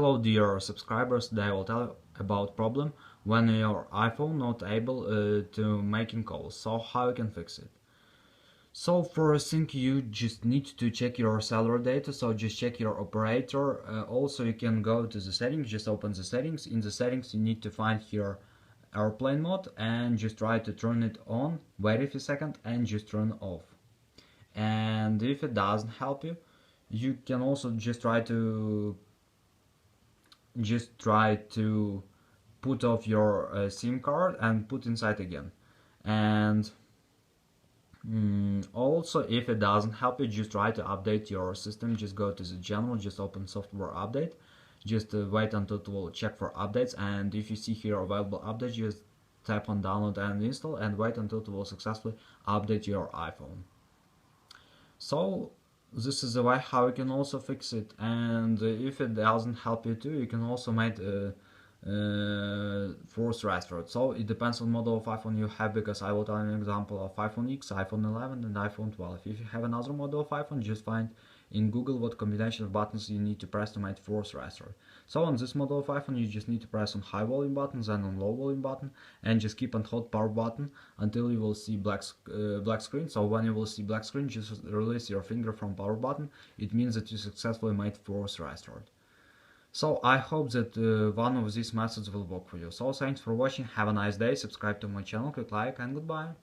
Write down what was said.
Hello dear subscribers, today I will tell you about problem when your iPhone not able to making calls, so how you can fix it. So first thing, you just need to check your cellular data, so just check your operator. Also you can go to the settings, just open the settings. In the settings you need to find here airplane mode and just try to turn it on, wait a few seconds and just turn off. And if it doesn't help you, you can also just try to put off your SIM card and put inside again. And also, if it doesn't help you, just try to update your system. Just go to the general, just open software update, just wait until it will check for updates, and if you see here available updates, just tap on download and install and wait until it will successfully update your iPhone. So this is the way how you can also fix it. And if it doesn't help you too, you can also make a force restart. So it depends on model of iPhone you have, because I will tell you an example of iPhone X, iPhone 11 and iPhone 12. If you have another model of iPhone, just find in Google what combination of buttons you need to press to make force restart. So on this model of iPhone you just need to press on high volume button, then on low volume button, and just keep and hold power button until you will see black screen. So when you will see black screen, just release your finger from power button. It means that you successfully made force restart. So I hope that one of these methods will work for you. So thanks for watching, have a nice day, subscribe to my channel, click like, and goodbye.